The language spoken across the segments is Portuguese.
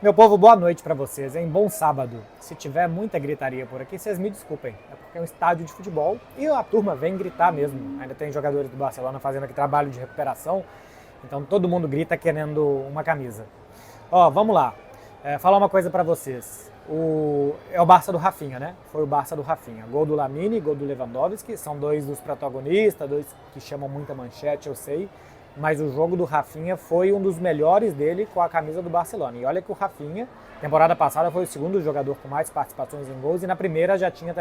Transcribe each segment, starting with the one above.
Meu povo, boa noite pra vocês, hein? Bom sábado. Se tiver muita gritaria por aqui, vocês me desculpem. É porque é um estádio de futebol e a turma vem gritar mesmo. Ainda tem jogadores do Barcelona fazendo aqui trabalho de recuperação, então todo mundo grita querendo uma camisa. Ó, vamos lá. Falar uma coisa pra vocês. É o Barça do Rafinha, né? Foi o Barça do Rafinha. Gol do Lamine, gol do Lewandowski, são dois dos protagonistas, dois que chamam muita manchete, eu sei. Mas o jogo do Rafinha foi um dos melhores dele com a camisa do Barcelona. E olha que o Rafinha, temporada passada, foi o segundo jogador com mais participações em gols e na primeira já tinha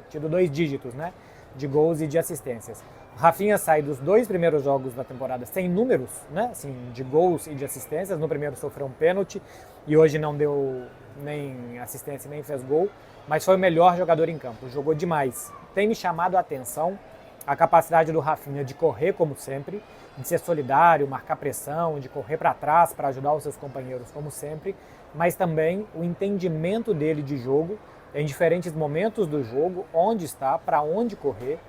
tido 2 dígitos, né? De gols e de assistências. O Rafinha sai dos 2 primeiros jogos da temporada sem números, né? Assim, de gols e de assistências. No primeiro sofreu um pênalti e hoje não deu nem assistência nem fez gol, mas foi o melhor jogador em campo. Jogou demais. Tem me chamado a atenção a capacidade do Rafinha de correr como sempre, de ser solidário, marcar pressão, de correr para trás para ajudar os seus companheiros como sempre, mas também o entendimento dele de jogo em diferentes momentos do jogo, onde está, para onde correr,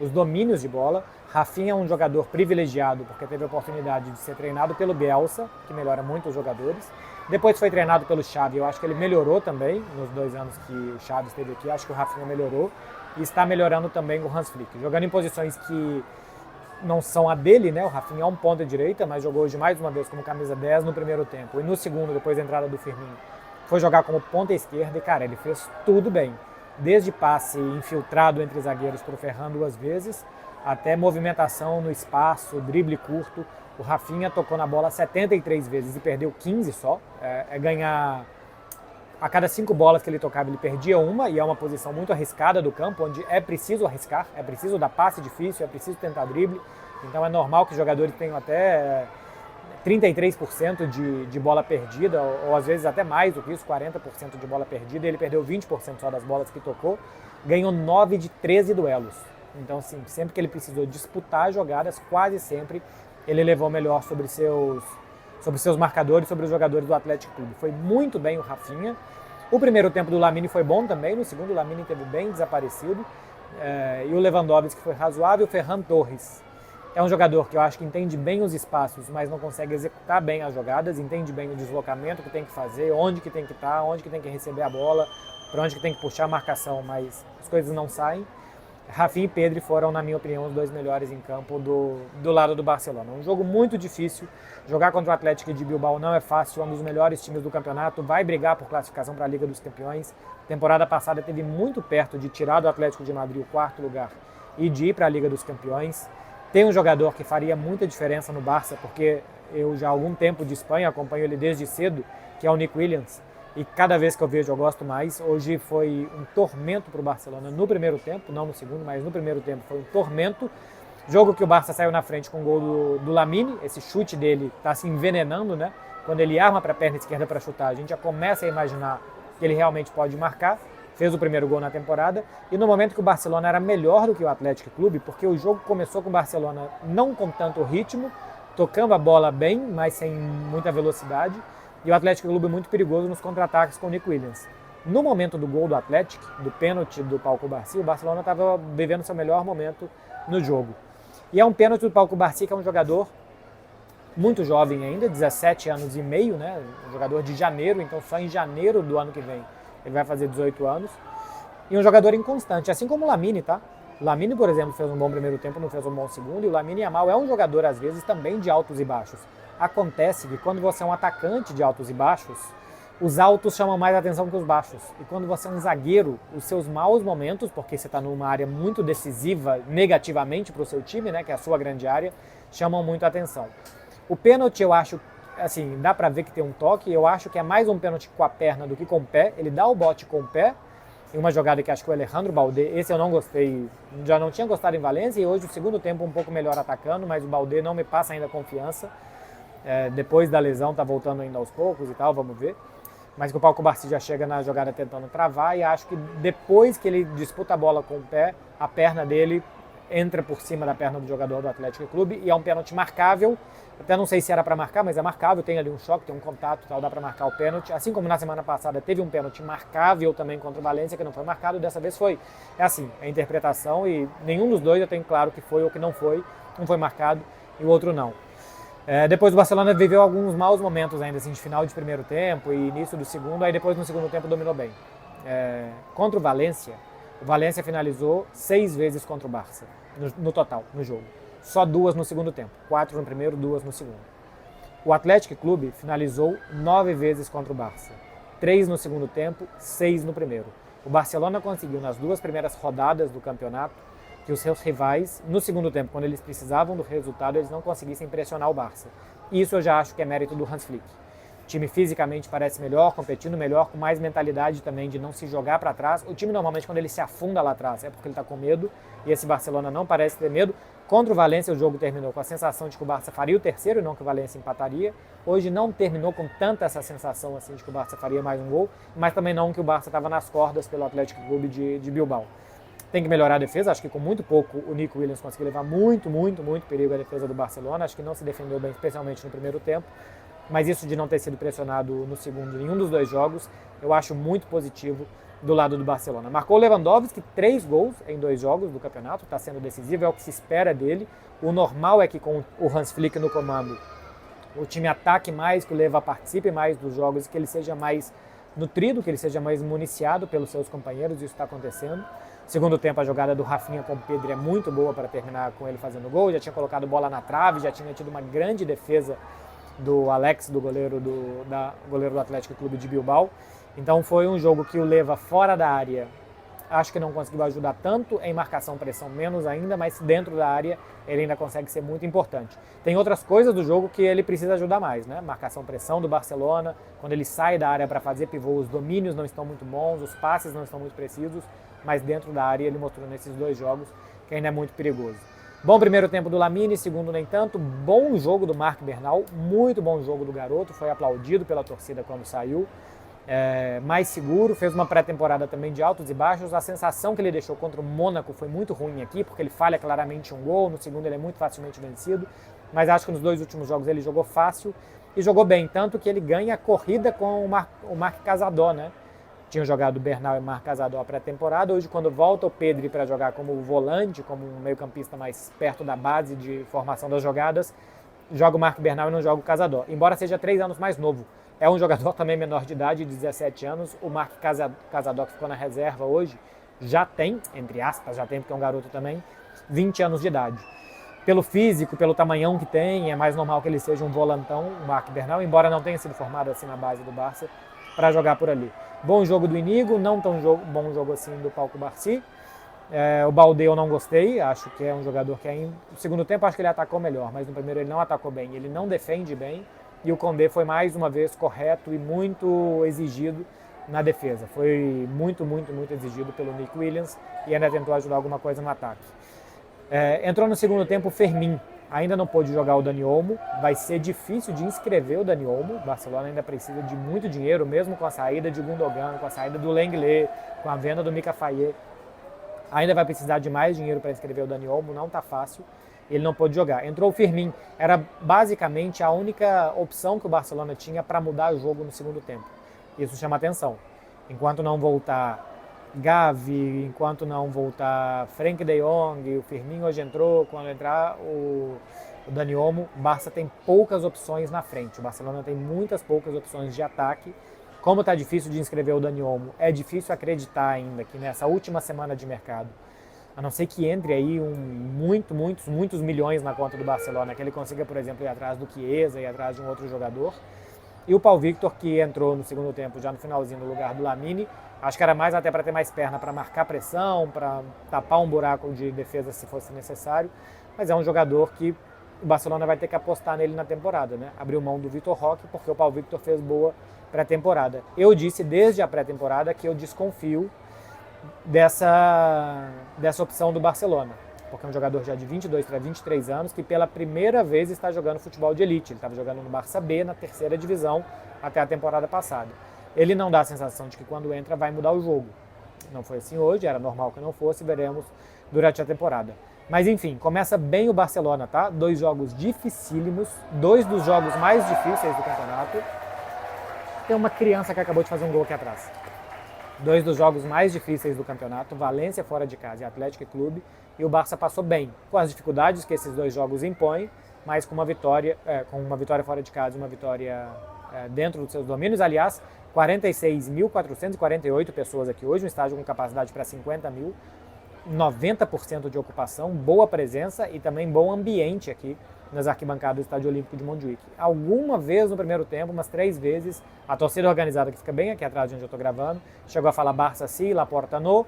os domínios de bola. Rafinha é um jogador privilegiado porque teve a oportunidade de ser treinado pelo Bielsa, que melhora muito os jogadores. Depois foi treinado pelo Xavi, eu acho que ele melhorou também nos 2 anos que o Xavi esteve aqui, acho que o Rafinha melhorou. E está melhorando também com o Hans Flick, jogando em posições que não são a dele, né? O Rafinha é um ponta direita, mas jogou hoje mais uma vez como camisa 10 no primeiro tempo. E no segundo, depois da entrada do Firmino, foi jogar como ponta esquerda e, cara, ele fez tudo bem. Desde passe infiltrado entre zagueiros para o Ferran 2 vezes, até movimentação no espaço, drible curto. O Rafinha tocou na bola 73 vezes e perdeu 15 só. Ganhar... A cada 5 bolas que ele tocava, ele perdia uma, e é uma posição muito arriscada do campo, onde é preciso arriscar, é preciso dar passe difícil, é preciso tentar drible. Então é normal que os jogadores tenham até 33% de bola perdida, ou às vezes até mais do que isso, 40% de bola perdida. Ele perdeu 20% só das bolas que tocou, ganhou 9 de 13 duelos. Então, assim, sempre que ele precisou disputar jogadas, quase sempre ele levou melhor sobre seus marcadores, sobre os jogadores do Atlético Clube. Foi muito bem o Rafinha. O primeiro tempo do Lamine foi bom também, no segundo o Lamine teve bem desaparecido. E o Lewandowski foi razoável. O Ferran Torres é um jogador que eu acho que entende bem os espaços, mas não consegue executar bem as jogadas, entende bem o deslocamento que tem que fazer, onde que tem que estar, onde que tem que receber a bola, para onde que tem que puxar a marcação, mas as coisas não saem. Rafinha e Pedri foram, na minha opinião, os 2 melhores em campo do lado do Barcelona. Um jogo muito difícil. Jogar contra o Atlético de Bilbao não é fácil, é um dos melhores times do campeonato, vai brigar por classificação para a Liga dos Campeões. Temporada passada teve muito perto de tirar do Atlético de Madrid o 4º lugar e de ir para a Liga dos Campeões. Tem um jogador que faria muita diferença no Barça, porque eu já há algum tempo de Espanha, acompanho ele desde cedo, que é o Nico Williams. E cada vez que eu vejo eu gosto mais. Hoje foi um tormento para o Barcelona no primeiro tempo, não no segundo, mas no primeiro tempo foi um tormento. Jogo que o Barça saiu na frente com o gol do Lamine, esse chute dele está se envenenando, né? Quando ele arma para a perna esquerda para chutar, a gente já começa a imaginar que ele realmente pode marcar. Fez o primeiro gol na temporada e no momento que o Barcelona era melhor do que o Atlético Clube, porque o jogo começou com o Barcelona não com tanto ritmo, tocando a bola bem, mas sem muita velocidade. E o Atlético Clube muito perigoso nos contra-ataques com o Nico Williams. No momento do gol do Atlético, do pênalti do Pau Cubarsí, o Barcelona estava vivendo seu melhor momento no jogo. E é um pênalti do Pau Cubarsí, que é um jogador muito jovem ainda, 17 anos e meio, né? Um jogador de janeiro, então só em janeiro do ano que vem ele vai fazer 18 anos. E um jogador inconstante, assim como o Lamine, tá? O Lamine, por exemplo, fez um bom primeiro tempo, não fez um bom segundo, e o Lamine Yamal é um jogador, às vezes, também de altos e baixos. Acontece que quando você é um atacante de altos e baixos, os altos chamam mais atenção que os baixos. E quando você é um zagueiro, os seus maus momentos, porque você está numa área muito decisiva negativamente para o seu time, né, que é a sua grande área, chamam muito atenção. O pênalti, eu acho, assim, dá para ver que tem um toque, eu acho que é mais um pênalti com a perna do que com o pé. Ele dá o bote com o pé, em uma jogada que acho que o Alejandro Baldé, esse eu não gostei, já não tinha gostado em Valência, e hoje o segundo tempo um pouco melhor atacando, mas o Baldé não me passa ainda confiança. Depois da lesão tá voltando ainda aos poucos e tal, vamos ver. Mas que o Pau Cubarsí já chega na jogada tentando travar, e acho que depois que ele disputa a bola com o pé, a perna dele entra por cima da perna do jogador do Atlético Clube, e é um pênalti marcável. Até não sei se era para marcar, mas é marcável, tem ali um choque, tem um contato, tal, dá para marcar o pênalti. Assim como na semana passada teve um pênalti marcável também contra o Valência, que não foi marcado, dessa vez foi. É assim, é interpretação, e nenhum dos dois eu tenho claro que foi ou que não foi. Um foi marcado e o outro não. Depois o Barcelona viveu alguns maus momentos ainda, assim, de final de primeiro tempo e início do segundo, aí depois no segundo tempo dominou bem. Contra o Valência finalizou 6 vezes contra o Barça, no total, no jogo. Só 2 no segundo tempo, 4 no primeiro, 2 no segundo. O Atlético Clube finalizou 9 vezes contra o Barça, 3 no segundo tempo, 6 no primeiro. O Barcelona conseguiu nas 2 primeiras rodadas do campeonato que os seus rivais, no segundo tempo, quando eles precisavam do resultado, eles não conseguissem pressionar o Barça. Isso eu já acho que é mérito do Hans Flick. O time fisicamente parece melhor, competindo melhor, com mais mentalidade também de não se jogar para trás. O time normalmente quando ele se afunda lá atrás é porque ele está com medo, e esse Barcelona não parece ter medo. Contra o Valência o jogo terminou com a sensação de que o Barça faria o terceiro e não que o Valência empataria. Hoje não terminou com tanta essa sensação assim de que o Barça faria mais um gol, mas também não que o Barça estava nas cordas pelo Atlético Clube de Bilbao. Tem que melhorar a defesa, acho que com muito pouco o Nico Williams conseguiu levar muito perigo à defesa do Barcelona, acho que não se defendeu bem, especialmente no primeiro tempo, mas isso de não ter sido pressionado no segundo em nenhum dos 2 jogos, eu acho muito positivo do lado do Barcelona. Marcou o Lewandowski 3 gols em 2 jogos do campeonato, está sendo decisivo, é o que se espera dele. O normal é que com o Hans Flick no comando, o time ataque mais, que o Leva participe mais dos jogos, que ele seja mais nutrido, que ele seja mais municiado pelos seus companheiros, isso está acontecendo. Segundo tempo, a jogada do Rafinha com o Pedro é muito boa para terminar com ele fazendo gol, já tinha colocado bola na trave, já tinha tido uma grande defesa do Alex, do goleiro do Atlético Clube de Bilbao. Então foi um jogo que o Leva fora da área, acho que não conseguiu ajudar tanto em marcação, pressão menos ainda, mas dentro da área ele ainda consegue ser muito importante. Tem outras coisas do jogo que ele precisa ajudar mais, né? Marcação, pressão do Barcelona, quando ele sai da área para fazer pivô, os domínios não estão muito bons, os passes não estão muito precisos, mas dentro da área ele mostrou nesses 2 jogos que ainda é muito perigoso. Bom primeiro tempo do Lamine, segundo nem tanto, bom jogo do Marc Bernal, muito bom jogo do garoto, foi aplaudido pela torcida quando saiu. Mais seguro, fez uma pré-temporada também de altos e baixos. A sensação que ele deixou contra o Mônaco foi muito ruim aqui, porque ele falha claramente um gol, no segundo ele é muito facilmente vencido, mas acho que nos 2 últimos jogos ele jogou fácil e jogou bem, tanto que ele ganha a corrida com o Marc Casadó, né? Tinham jogado o Bernal e o Marc Casadó a pré-temporada, hoje quando volta o Pedri para jogar como volante, como um meio-campista mais perto da base de formação das jogadas, joga o Marc Bernal e não joga o Casadó, embora seja 3 anos mais novo. É um jogador também menor de idade, de 17 anos. O Marc Casadó, que ficou na reserva hoje, já tem, entre aspas, já tem porque é um garoto também, 20 anos de idade. Pelo físico, pelo tamanhão que tem, é mais normal que ele seja um volantão, o Marc Bernal, embora não tenha sido formado assim na base do Barça, para jogar por ali. Bom jogo do Inigo, não tão bom jogo assim do Pau Cubarsí. O Baldé eu não gostei, acho que é um jogador que no segundo tempo acho que ele atacou melhor, mas no primeiro ele não atacou bem, ele não defende bem. E o Condé foi mais uma vez correto e muito exigido na defesa. Foi muito exigido pelo Nick Williams e ainda tentou ajudar alguma coisa no ataque. Entrou no segundo tempo o Fermin. Ainda não pôde jogar o Dani Olmo. Vai ser difícil de inscrever o Dani Olmo. O Barcelona ainda precisa de muito dinheiro, mesmo com a saída de Gundogan, com a saída do Lenglet, com a venda do Mika Faye. Ainda vai precisar de mais dinheiro para inscrever o Dani Olmo. Não está fácil. Ele não pôde jogar. Entrou o Firmino, era basicamente a única opção que o Barcelona tinha para mudar o jogo no segundo tempo. Isso chama atenção. Enquanto não voltar Gavi, enquanto não voltar Frenkie de Jong, o Firmino hoje entrou, quando entrar o Dani Olmo, o Barça tem poucas opções na frente. O Barcelona tem poucas opções de ataque. Como está difícil de inscrever o Dani Olmo, é difícil acreditar ainda que nessa última semana de mercado, a não ser que entre aí muitos milhões na conta do Barcelona, que ele consiga, por exemplo, ir atrás do Chiesa, ir atrás de um outro jogador. E o Pau Victor, que entrou no segundo tempo, já no finalzinho, no lugar do Lamine, acho que era mais até para ter mais perna, para marcar pressão, para tapar um buraco de defesa se fosse necessário, mas é um jogador que o Barcelona vai ter que apostar nele na temporada, né? Abriu mão do Vitor Roque, porque o Pau Victor fez boa pré-temporada. Eu disse desde a pré-temporada que eu desconfio dessa opção do Barcelona, porque é um jogador já de 22 para 23 anos que pela primeira vez está jogando futebol de elite. Ele estava jogando no Barça B, na 3ª divisão, até a temporada passada. Ele não dá a sensação de que quando entra vai mudar o jogo. Não foi assim hoje, era normal que não fosse, veremos durante a temporada. Mas enfim, começa bem o Barcelona, tá? 2 jogos dificílimos, 2 dos jogos mais difíceis do campeonato. Tem uma criança que acabou de fazer um gol aqui atrás. 2 dos jogos mais difíceis do campeonato, Valência fora de casa e Atlético Clube, e o Barça passou bem, com as dificuldades que esses 2 jogos impõem, mas com uma vitória fora de casa e uma vitória dentro dos seus domínios. Aliás, 46.448 pessoas aqui hoje, um estádio com capacidade para 50 mil, 90% de ocupação, boa presença e também bom ambiente aqui nas arquibancadas do Estádio Olímpico de Montjuic. Alguma vez no primeiro tempo, umas 3 vezes, a torcida organizada, que fica bem aqui atrás de onde eu estou gravando, chegou a falar Barça sim, Laporta no,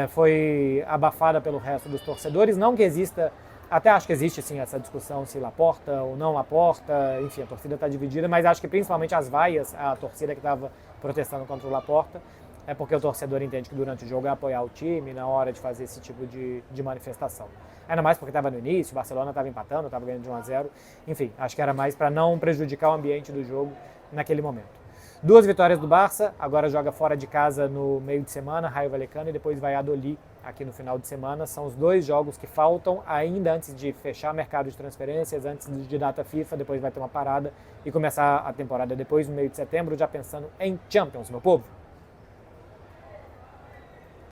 foi abafada pelo resto dos torcedores. Não que exista, até acho que existe sim essa discussão se Laporta ou não Laporta, enfim, a torcida está dividida, mas acho que principalmente as vaias, a torcida que estava protestando contra o Laporta, é porque o torcedor entende que durante o jogo é apoiar o time na hora de fazer esse tipo de manifestação. Ainda mais porque estava no início, o Barcelona estava empatando, estava ganhando de 1-0. Enfim, acho que era mais para não prejudicar o ambiente do jogo naquele momento. 2 vitórias do Barça, agora joga fora de casa no meio de semana, Rayo Vallecano, e depois Valladolid aqui no final de semana. São os 2 jogos que faltam ainda antes de fechar o mercado de transferências, antes de data FIFA, depois vai ter uma parada e começar a temporada depois, no meio de setembro, já pensando em Champions, meu povo.